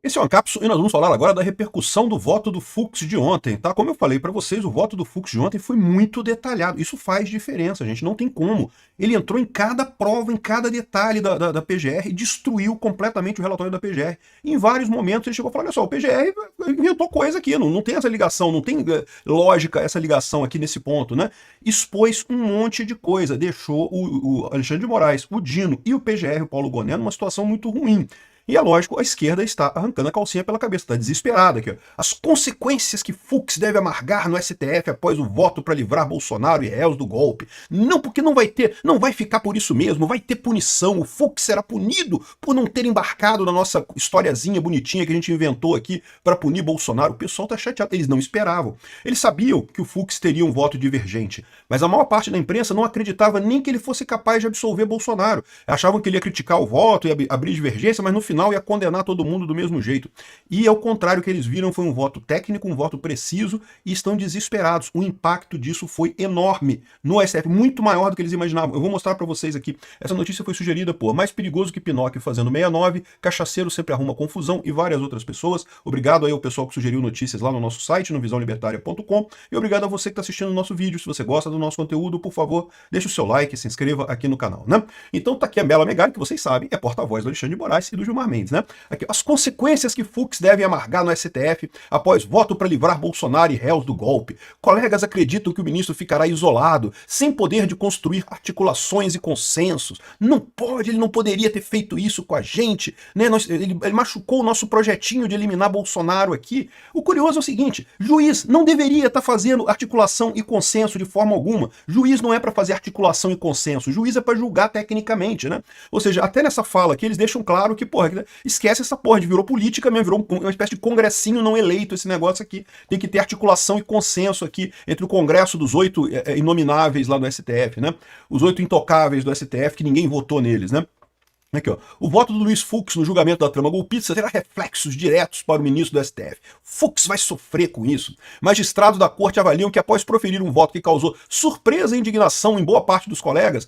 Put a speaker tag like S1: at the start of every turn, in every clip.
S1: Esse é uma cápsula e nós vamos falar agora da repercussão do voto do Fux de ontem, tá? Como eu falei para vocês, o voto do Fux de ontem foi muito detalhado. Isso faz diferença, gente, não tem como. Ele entrou em cada prova, em cada detalhe da PGR e destruiu completamente o relatório da PGR. Em vários momentos ele chegou a falar, olha só, o PGR inventou coisa aqui, não tem essa ligação, não tem lógica essa ligação aqui nesse ponto, né? Expôs um monte de coisa, deixou o Alexandre de Moraes, o Dino e o PGR, o Paulo Gonet, numa situação muito ruim. E é lógico, a esquerda está arrancando a calcinha pela cabeça, está desesperada aqui. Ó. As consequências que Fux deve amargar no STF após o voto para livrar Bolsonaro e réus do golpe. Não, porque não vai ficar por isso mesmo, vai ter punição. O Fux será punido por não ter embarcado na nossa historiazinha bonitinha que a gente inventou aqui para punir Bolsonaro. O pessoal está chateado, eles não esperavam. Eles sabiam que o Fux teria um voto divergente, mas a maior parte da imprensa não acreditava nem que ele fosse capaz de absolver Bolsonaro. Achavam que ele ia criticar o voto, ia abrir divergência, mas no final ia condenar todo mundo do mesmo jeito. E ao contrário, o que eles viram foi um voto técnico, um voto preciso, e estão desesperados. O impacto disso foi enorme no STF, muito maior do que eles imaginavam. Eu vou mostrar para vocês aqui. Essa notícia foi sugerida por Mais Perigoso que Pinóquio fazendo 69, Cachaceiro Sempre Arruma Confusão e várias outras pessoas. Obrigado aí ao pessoal que sugeriu notícias lá no nosso site, no visãolibertaria.com, e obrigado a você que está assistindo o nosso vídeo. Se você gosta do nosso conteúdo, por favor, deixe o seu like e se inscreva aqui no canal, né? Então tá aqui a Bela Megali, que vocês sabem, é porta-voz do Alexandre de Moraes e do Gilmar Mendes, né? Aqui, as consequências que Fux deve amargar no STF após voto para livrar Bolsonaro e réus do golpe. Colegas acreditam que o ministro ficará isolado, sem poder de construir articulações e consensos. Não pode, ele não poderia ter feito isso com a gente, né? Ele machucou o nosso projetinho de eliminar Bolsonaro aqui. O curioso é o seguinte, juiz não deveria estar fazendo articulação e consenso de forma alguma. Juiz não é para fazer articulação e consenso, juiz é para julgar tecnicamente, né? Ou seja, até nessa fala aqui eles deixam claro que, porra, esquece essa porra, virou política mesmo, virou uma espécie de congressinho não eleito esse negócio aqui. Tem que ter articulação e consenso aqui entre o Congresso dos 8 inomináveis lá do STF, né? Os 8 intocáveis do STF que ninguém votou neles, né? Aqui, ó. O voto do Luiz Fux no julgamento da trama golpista terá reflexos diretos para o ministro do STF. Fux vai sofrer com isso. Magistrados da corte avaliam que após proferir um voto que causou surpresa e indignação em boa parte dos colegas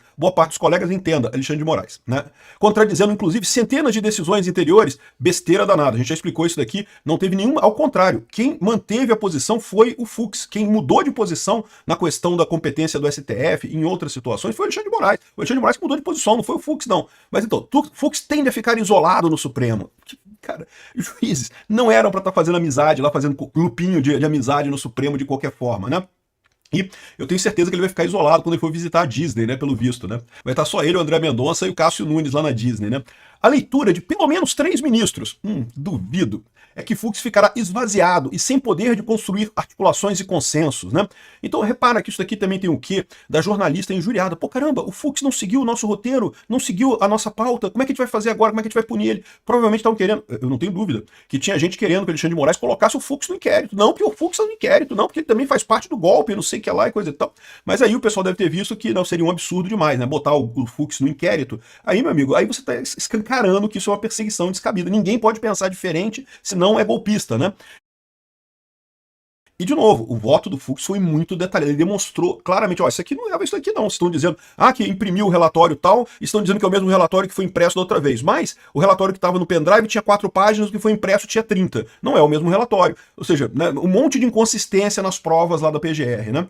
S1: entenda, Alexandre de Moraes, né? Contradizendo inclusive centenas de decisões anteriores, besteira danada. A gente já explicou isso daqui, não teve nenhum, ao contrário, quem manteve a posição foi o Fux. Quem mudou de posição na questão da competência do STF em outras situações foi o Alexandre de Moraes. O Alexandre de Moraes que mudou de posição, não foi o Fux não. Mas então, Fux tende a ficar isolado no Supremo. Cara, os juízes não eram para estar fazendo amizade lá, fazendo grupinho de amizade no Supremo de qualquer forma, né? E eu tenho certeza que ele vai ficar isolado quando ele for visitar a Disney, né? Pelo visto, né? Vai estar só ele, o André Mendonça e o Cássio Nunes lá na Disney, né? A leitura de pelo menos 3 ministros, duvido, é que Fux ficará esvaziado e sem poder de construir articulações e consensos, né? Então repara que isso daqui também tem o quê? Da jornalista injuriada. Pô, caramba, o Fux não seguiu o nosso roteiro, não seguiu a nossa pauta, como é que a gente vai fazer agora? Como é que a gente vai punir ele? Provavelmente estavam querendo, eu não tenho dúvida, que tinha gente querendo que o Alexandre de Moraes colocasse o Fux no inquérito. Não, porque o Fux é no inquérito, não, porque ele também faz parte do golpe, não sei o que lá e coisa e tal. Mas aí o pessoal deve ter visto que não seria um absurdo demais, né? Botar o Fux no inquérito. Aí, meu amigo, aí você está escancarando que isso é uma perseguição descabida. Ninguém pode pensar diferente, senão é golpista, né? E, de novo, o voto do Fux foi muito detalhado. Ele demonstrou claramente, ó, isso aqui não leva isso aqui não. Vocês estão dizendo, que imprimiu o relatório tal, estão dizendo que é o mesmo relatório que foi impresso da outra vez. Mas o relatório que estava no pendrive tinha 4 páginas, o que foi impresso tinha 30. Não é o mesmo relatório. Ou seja, né, um monte de inconsistência nas provas lá da PGR, né?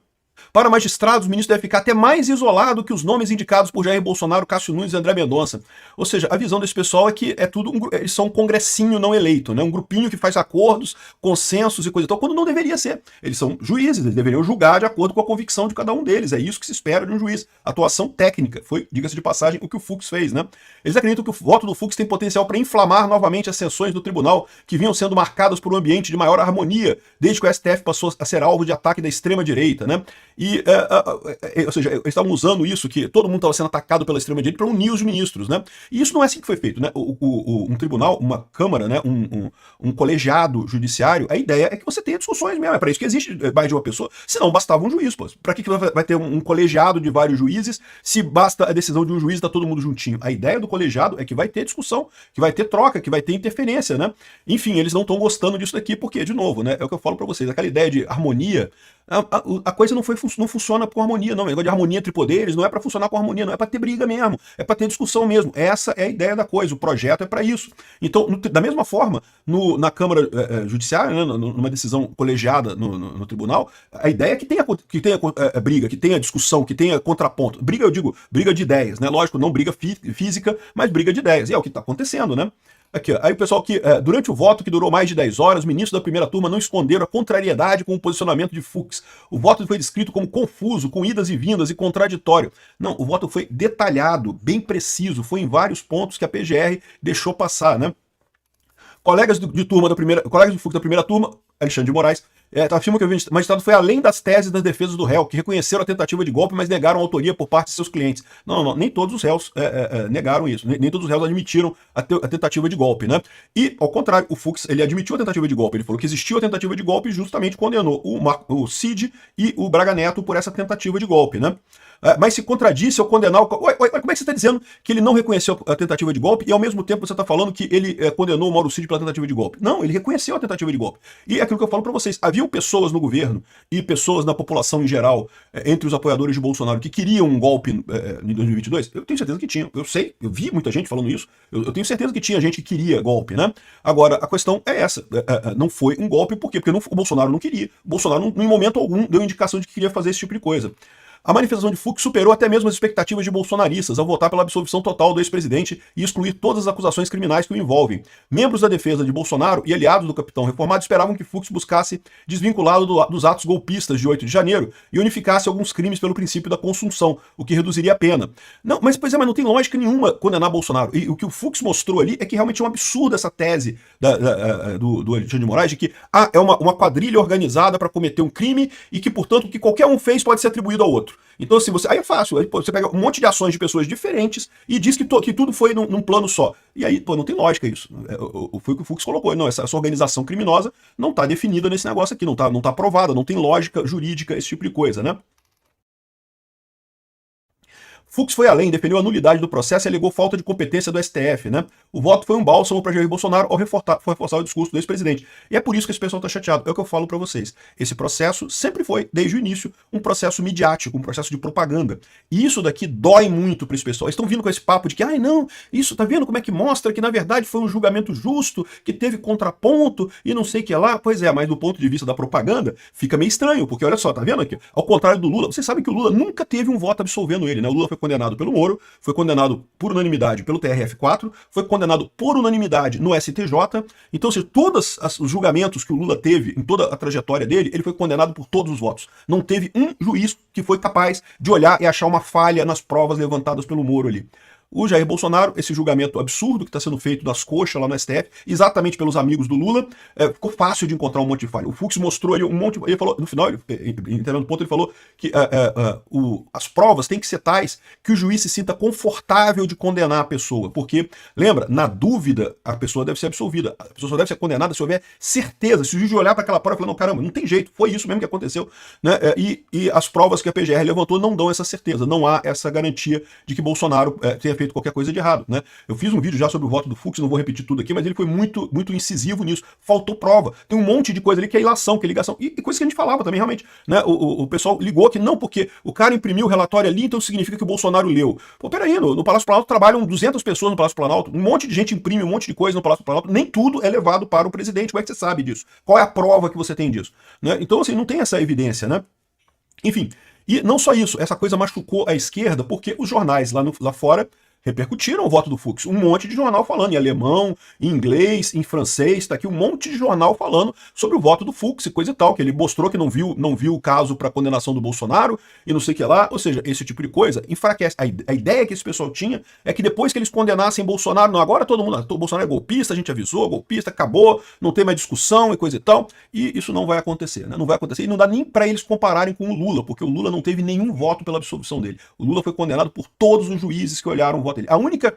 S1: Para magistrados, o ministro deve ficar até mais isolado que os nomes indicados por Jair Bolsonaro, Cássio Nunes e André Mendonça. Ou seja, a visão desse pessoal é que é tudo eles são um congressinho não eleito, né? Um grupinho que faz acordos, consensos e coisa e tal, quando não deveria ser. Eles são juízes, eles deveriam julgar de acordo com a convicção de cada um deles. É isso que se espera de um juiz. Atuação técnica. Foi, diga-se de passagem, o que o Fux fez, né? Eles acreditam que o voto do Fux tem potencial para inflamar novamente as sessões do tribunal, que vinham sendo marcadas por um ambiente de maior harmonia, desde que o STF passou a ser alvo de ataque da extrema-direita, né? E, ou seja, eles estavam usando isso, que todo mundo estava sendo atacado pela extrema-direita, para unir os ministros, né? E isso não é assim que foi feito, né? Um tribunal, uma câmara, né? Um colegiado judiciário, a ideia é que você tenha discussões mesmo, é para isso que existe mais de uma pessoa, senão bastava um juiz, pô. Para que vai ter um colegiado de vários juízes se basta a decisão de um juiz e tá todo mundo juntinho? A ideia do colegiado é que vai ter discussão, que vai ter troca, que vai ter interferência, né? Enfim, eles não estão gostando disso daqui, porque, de novo, né? É o que eu falo para vocês, aquela ideia de harmonia, A coisa não funciona com harmonia, não. O negócio de harmonia entre poderes não é para funcionar com harmonia, não. É para ter briga mesmo. É para ter discussão mesmo. Essa é a ideia da coisa. O projeto é para isso. Então, da mesma forma, na Câmara Judiciária, né, numa decisão colegiada no tribunal, a ideia é que tenha briga, que tenha discussão, que tenha contraponto. Briga, eu digo, briga de ideias, né? Lógico, não briga física, mas briga de ideias. E é o que está acontecendo, né? Aqui, ó. Aí o pessoal que, durante o voto que durou mais de 10 horas, os ministros da primeira turma não esconderam a contrariedade com o posicionamento de Fux. O voto foi descrito como confuso, com idas e vindas e contraditório. Não, o voto foi detalhado, bem preciso, foi em vários pontos que a PGR deixou passar, né? Colegas de Fux da primeira turma, Alexandre de Moraes, afirmam que o magistrado foi além das teses das defesas do réu, que reconheceram a tentativa de golpe, mas negaram a autoria por parte de seus clientes. Não, nem todos os réus negaram isso, nem todos os réus admitiram a tentativa de golpe, né? E, ao contrário, o Fux, ele admitiu a tentativa de golpe, ele falou que existiu a tentativa de golpe e justamente condenou o Cid e o Braga Neto por essa tentativa de golpe, né? Mas se contradisse ao condenar... Como é que você está dizendo que ele não reconheceu a tentativa de golpe e ao mesmo tempo você está falando que ele condenou o Mauro Cid pela tentativa de golpe? Não, ele reconheceu a tentativa de golpe. E é aquilo que eu falo para vocês. Haviam pessoas no governo e pessoas na população em geral, entre os apoiadores de Bolsonaro, que queriam um golpe em 2022? Eu tenho certeza que tinham. Eu vi muita gente falando isso. Eu tenho certeza que tinha gente que queria golpe, né? Agora, a questão é essa. Não foi um golpe, por quê? Porque o Bolsonaro não queria. O Bolsonaro, em momento algum, deu indicação de que queria fazer esse tipo de coisa. A manifestação de Fux superou até mesmo as expectativas de bolsonaristas ao votar pela absolvição total do ex-presidente e excluir todas as acusações criminais que o envolvem. Membros da defesa de Bolsonaro e aliados do capitão reformado esperavam que Fux buscasse desvinculá-lo dos atos golpistas de 8 de janeiro e unificasse alguns crimes pelo princípio da consunção, o que reduziria a pena. Não, mas não tem lógica nenhuma condenar Bolsonaro. E o que o Fux mostrou ali é que realmente é um absurdo essa tese do Alexandre de Moraes de que é uma quadrilha organizada para cometer um crime e que, portanto, o que qualquer um fez pode ser atribuído ao outro. Então, assim, aí é fácil. Aí, você pega um monte de ações de pessoas diferentes e diz que tudo foi num plano só. E aí, não tem lógica isso. Foi o que o Fux colocou. Não, essa organização criminosa não está definida nesse negócio aqui, não tá aprovada, não tem lógica jurídica, esse tipo de coisa, né? Fux foi além, defendeu a nulidade do processo e alegou falta de competência do STF, né? O voto foi um bálsamo para Jair Bolsonaro ao reforçar o discurso do ex-presidente. E é por isso que esse pessoal está chateado. É o que eu falo para vocês. Esse processo sempre foi, desde o início, um processo midiático, um processo de propaganda. E isso daqui dói muito para esse pessoal. Eles estão vindo com esse papo de que, não, isso, tá vendo como é que mostra que na verdade foi um julgamento justo, que teve contraponto e não sei o que lá. Pois é, mas do ponto de vista da propaganda, fica meio estranho, porque olha só, tá vendo aqui? Ao contrário do Lula, vocês sabem que o Lula nunca teve um voto absolvendo ele, né? O Lula foi condenado pelo Moro, foi condenado por unanimidade pelo TRF4, foi condenado por unanimidade no STJ. Então, se todos os julgamentos que o Lula teve em toda a trajetória dele, ele foi condenado por todos os votos. Não teve um juiz que foi capaz de olhar e achar uma falha nas provas levantadas pelo Moro ali. O Jair Bolsonaro, esse julgamento absurdo que está sendo feito das coxas lá no STF, exatamente pelos amigos do Lula, ficou fácil de encontrar um monte de falha. O Fux mostrou ali um monte. Ele falou, no final, entendendo o ponto, ele falou que as provas têm que ser tais que o juiz se sinta confortável de condenar a pessoa. Porque, lembra, na dúvida, a pessoa deve ser absolvida. A pessoa só deve ser condenada se houver certeza. Se o juiz olhar para aquela prova e falar, não, caramba, não tem jeito, foi isso mesmo que aconteceu. Né? E as provas que a PGR levantou não dão essa certeza. Não há essa garantia de que Bolsonaro tenha feito qualquer coisa de errado, né? Eu fiz um vídeo já sobre o voto do Fux, não vou repetir tudo aqui, mas ele foi muito, muito incisivo nisso. Faltou prova. Tem um monte de coisa ali que é ilação, que é ligação. E coisa que a gente falava também, realmente. Né? O pessoal ligou que não, porque o cara imprimiu o relatório ali, então significa que o Bolsonaro leu. Pô, peraí, no Palácio Planalto trabalham 200 pessoas no Palácio Planalto, um monte de gente imprime um monte de coisa no Palácio Planalto, nem tudo é levado para o presidente. Como é que você sabe disso? Qual é a prova que você tem disso? Né? Então, assim, não tem essa evidência, né? Enfim, e não só isso, essa coisa machucou a esquerda, porque os jornais lá fora repercutiram o voto do Fux. Um monte de jornal falando em alemão, em inglês, em francês, tá aqui um monte de jornal falando sobre o voto do Fux e coisa e tal, que ele mostrou que não viu o caso para condenação do Bolsonaro e não sei o que lá, ou seja, esse tipo de coisa enfraquece. A ideia que esse pessoal tinha é que depois que eles condenassem Bolsonaro, não, agora todo mundo, o Bolsonaro é golpista, a gente avisou, golpista, acabou, não tem mais discussão e coisa e tal, e isso não vai acontecer, né? Não vai acontecer, e não dá nem para eles compararem com o Lula, porque o Lula não teve nenhum voto pela absolvição dele. O Lula foi condenado por todos os juízes que olharam o voto dele. A única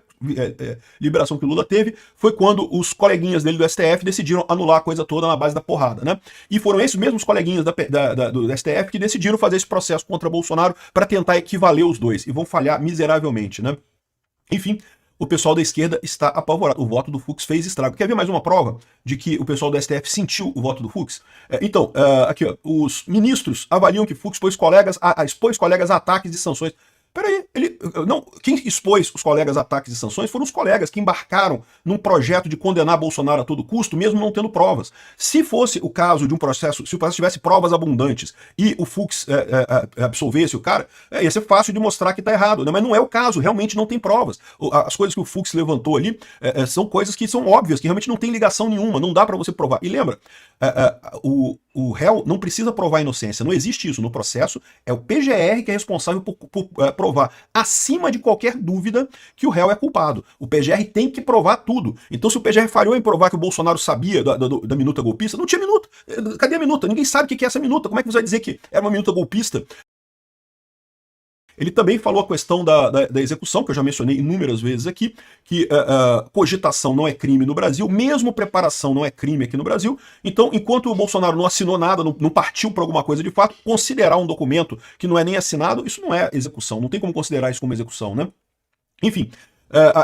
S1: liberação que o Lula teve foi quando os coleguinhas dele do STF decidiram anular a coisa toda na base da porrada, né? E foram esses mesmos coleguinhas do STF que decidiram fazer esse processo contra Bolsonaro para tentar equivaler os dois, e vão falhar miseravelmente, né? Enfim, o pessoal da esquerda está apavorado. O voto do Fux fez estrago. Quer ver mais uma prova de que o pessoal do STF sentiu o voto do Fux? Então, aqui, ó, os ministros avaliam que Fux expôs colegas a ataques e sanções. Peraí, quem expôs os colegas a ataques e sanções foram os colegas que embarcaram num projeto de condenar Bolsonaro a todo custo, mesmo não tendo provas. Se fosse o caso de um processo, se o processo tivesse provas abundantes e o Fux absolvesse o cara, ia ser fácil de mostrar que está errado, né? Mas não é o caso, realmente não tem provas. As coisas que o Fux levantou ali são coisas que são óbvias, que realmente não tem ligação nenhuma, não dá para você provar. E lembra, o réu não precisa provar a inocência, não existe isso no processo, é o PGR que é responsável por provar acima de qualquer dúvida que o réu é culpado. O PGR tem que provar tudo. Então, se o PGR falhou em provar que o Bolsonaro sabia da minuta golpista, não tinha minuta. Cadê a minuta? Ninguém sabe o que é essa minuta. Como é que você vai dizer que era uma minuta golpista? Ele também falou a questão da execução, que eu já mencionei inúmeras vezes aqui, que cogitação não é crime no Brasil, mesmo preparação não é crime aqui no Brasil. Então, enquanto o Bolsonaro não assinou nada, não partiu para alguma coisa de fato, considerar um documento que não é nem assinado, isso não é execução, não tem como considerar isso como execução, né? Enfim,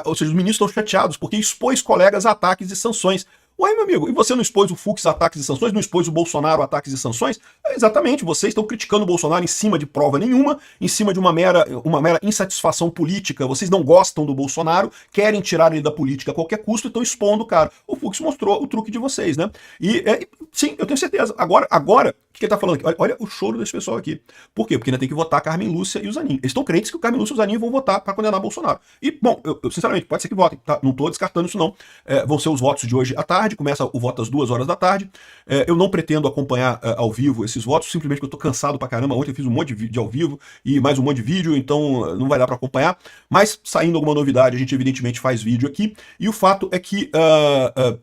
S1: ou seja, os ministros estão chateados porque expôs colegas a ataques e sanções. Ué, meu amigo, e você não expôs o Fux a ataques e sanções? Não expôs o Bolsonaro a ataques e sanções? Exatamente, vocês estão criticando o Bolsonaro em cima de prova nenhuma, em cima de uma mera insatisfação política. Vocês não gostam do Bolsonaro, querem tirar ele da política a qualquer custo e estão expondo o cara. O Fux mostrou o truque de vocês, né? Sim, eu tenho certeza. Agora, o que ele tá falando aqui? Olha o choro desse pessoal aqui. Por quê? Porque ainda tem que votar Carmen Lúcia e o Zanin. Eles estão crentes que o Carmen Lúcia e o Zanin vão votar para condenar Bolsonaro. E, bom, eu sinceramente, pode ser que votem, tá? Não estou descartando isso, não. Vão ser os votos de hoje à tarde, começa o voto às 2 horas da tarde. Eu não pretendo acompanhar ao vivo esses votos, simplesmente porque eu tô cansado pra caramba. Ontem eu fiz um monte de vídeo ao vivo e mais um monte de vídeo, então não vai dar para acompanhar. Mas, saindo alguma novidade, a gente evidentemente faz vídeo aqui. E o fato é que,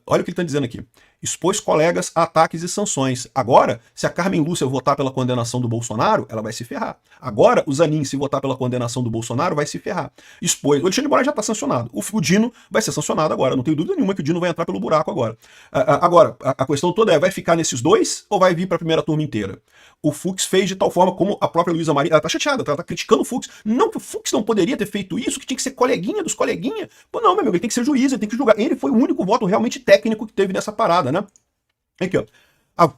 S1: olha o que ele tá dizendo aqui. Expôs colegas a ataques e sanções. Agora, se a Carmen Lúcia votar pela condenação do Bolsonaro, ela vai se ferrar. Agora, o Zanin, se votar pela condenação do Bolsonaro, vai se ferrar. Expôs. O Alexandre de Moraes já está sancionado. O Dino vai ser sancionado agora. Não tenho dúvida nenhuma que o Dino vai entrar pelo buraco agora. Agora, a questão toda vai ficar nesses dois ou vai vir para a primeira turma inteira? O Fux fez de tal forma como a própria Luísa Maria. Ela está chateada, ela está criticando o Fux. Não, que o Fux não poderia ter feito isso, que tinha que ser coleguinha dos coleguinhas. Pô, não, meu amigo, ele tem que ser juiz, ele tem que julgar. Ele foi o único voto realmente técnico que teve nessa parada, né? Aqui, ó.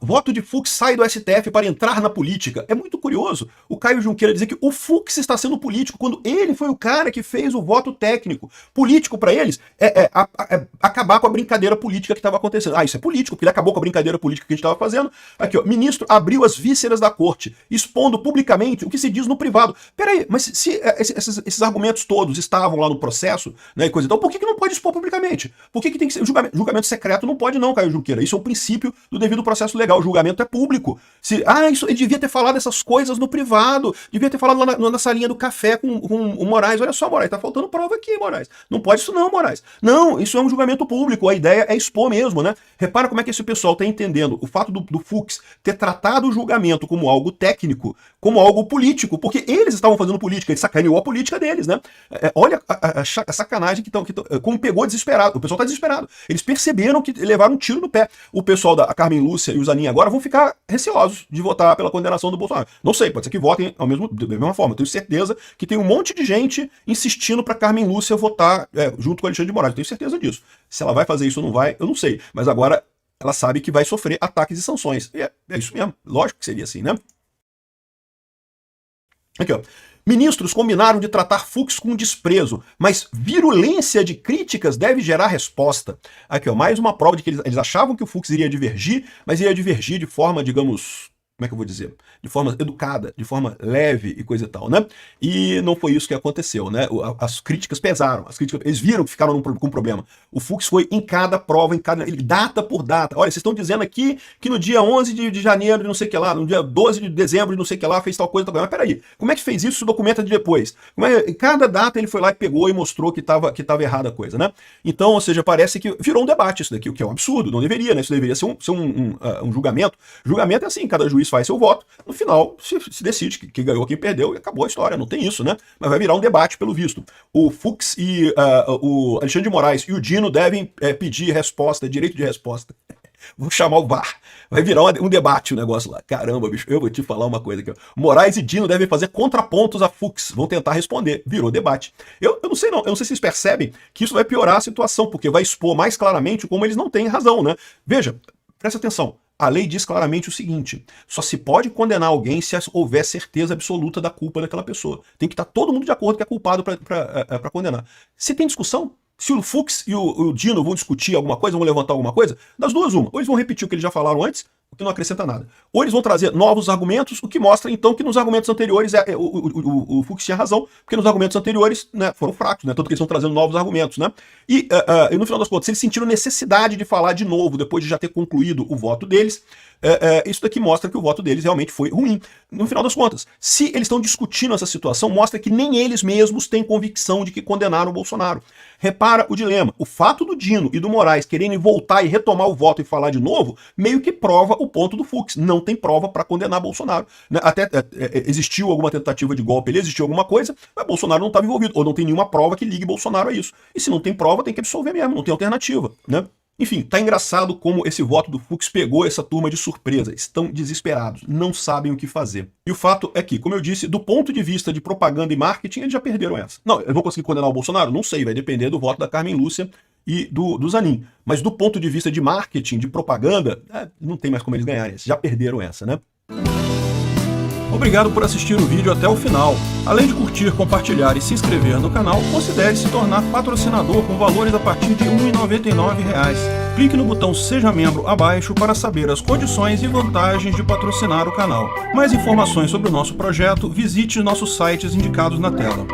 S1: Voto de Fux sai do STF para entrar na política. É muito curioso o Caio Junqueira dizer que o Fux está sendo político, quando ele foi o cara que fez o voto técnico. Político para eles é acabar com a brincadeira política que estava acontecendo. Isso é político, porque ele acabou com a brincadeira política que a gente estava fazendo. Aqui, ó, ministro abriu as vísceras da corte, expondo publicamente o que se diz no privado. Peraí, mas se esses argumentos todos estavam lá no processo, né, e coisa e tal, por que não pode expor publicamente? Por que tem que ser julgamento secreto? Não pode não, Caio Junqueira. Isso é um princípio do devido processo legal, o julgamento é público. Isso ele devia ter falado essas coisas no privado, devia ter falado lá na salinha do café com o Moraes. Olha só, Moraes, tá faltando prova aqui, Moraes. Não pode isso não, Moraes. Não, isso é um julgamento público, a ideia é expor mesmo, né? Repara como é que esse pessoal tá entendendo o fato do Fux ter tratado o julgamento como algo técnico, como algo político, porque eles estavam fazendo política, ele sacaneou a política deles, né? Olha a sacanagem como pegou desesperado. O pessoal tá desesperado. Eles perceberam que levaram um tiro no pé. O pessoal da Carmen Lúcia e o Zanin agora vão ficar receosos de votar pela condenação do Bolsonaro. Não sei, pode ser que votem da mesma forma. Eu tenho certeza que tem um monte de gente insistindo para Carmen Lúcia votar junto com o Alexandre de Moraes. Eu tenho certeza disso. Se ela vai fazer isso ou não vai, eu não sei. Mas agora ela sabe que vai sofrer ataques e sanções. E é isso mesmo. Lógico que seria assim, né? Aqui, ó. Ministros combinaram de tratar Fux com desprezo, mas virulência de críticas deve gerar resposta. Aqui, ó, mais uma prova de que eles achavam que o Fux iria divergir, mas iria divergir de forma, digamos, como é que eu vou dizer? De forma educada, de forma leve e coisa e tal, né? E não foi isso que aconteceu, né? As críticas pesaram, eles viram que ficaram com um problema. O Fux foi em cada prova, data por data. Olha, vocês estão dizendo aqui que no dia 11 de janeiro de não sei o que lá, no dia 12 de dezembro de não sei o que lá, fez tal coisa, tal coisa. Mas peraí, como é que fez isso? Se documenta de depois. Em cada data ele foi lá e pegou e mostrou que estava errada a coisa, né? Então, ou seja, parece que virou um debate isso daqui, o que é um absurdo, não deveria, né? Isso deveria ser um julgamento. Julgamento é assim, cada juiz faz seu voto, no final se decide quem ganhou, quem perdeu, e acabou a história, não tem isso, né? Mas vai virar um debate pelo visto. O Fux e o Alexandre de Moraes e o Dino devem pedir resposta, direito de resposta. Vou chamar o VAR. Vai virar um debate o negócio lá. Caramba, bicho, eu vou te falar uma coisa aqui. Moraes e Dino devem fazer contrapontos a Fux. Vão tentar responder. Virou debate. Eu não sei não. Eu não sei se vocês percebem que isso vai piorar a situação, porque vai expor mais claramente como eles não têm razão, né? Veja, presta atenção. A lei diz claramente o seguinte: só se pode condenar alguém se houver certeza absoluta da culpa daquela pessoa. Tem que estar todo mundo de acordo que é culpado para condenar. Se tem discussão, se o Fux e o Dino vão discutir alguma coisa, vão levantar alguma coisa, das duas uma. Ou eles vão repetir o que eles já falaram antes, o que não acrescenta nada. Ou eles vão trazer novos argumentos, o que mostra então que nos argumentos anteriores o Fux tinha razão, porque nos argumentos anteriores, né, foram fracos, né, tanto que eles estão trazendo novos argumentos, né? E no final das contas, se eles sentiram necessidade de falar de novo, depois de já ter concluído o voto deles, isso daqui mostra que o voto deles realmente foi ruim. No final das contas, se eles estão discutindo essa situação, mostra que nem eles mesmos têm convicção de que condenaram o Bolsonaro. Repara o dilema. O fato do Dino e do Moraes quererem voltar e retomar o voto e falar de novo, meio que prova o ponto do Fux. Não tem prova para condenar Bolsonaro. Até existiu alguma tentativa de golpe, existiu alguma coisa, mas Bolsonaro não estava envolvido, ou não tem nenhuma prova que ligue Bolsonaro a isso. E se não tem prova, tem que absolver mesmo, não tem alternativa, né? Enfim, tá engraçado como esse voto do Fux pegou essa turma de surpresa. Estão desesperados, não sabem o que fazer. E o fato é que, como eu disse, do ponto de vista de propaganda e marketing, eles já perderam essa. Não, eu vou conseguir condenar o Bolsonaro? Não sei, vai depender do voto da Carmen Lúcia e do Zanin. Mas do ponto de vista de marketing, de propaganda, não tem mais como eles ganharem. Já perderam essa, né? Obrigado por assistir o vídeo até o final. Além de curtir, compartilhar e se inscrever no canal, considere se tornar patrocinador com valores a partir de R$ 1,99. Clique no botão Seja Membro abaixo para saber as condições e vantagens de patrocinar o canal. Mais informações sobre o nosso projeto, visite nossos sites indicados na tela.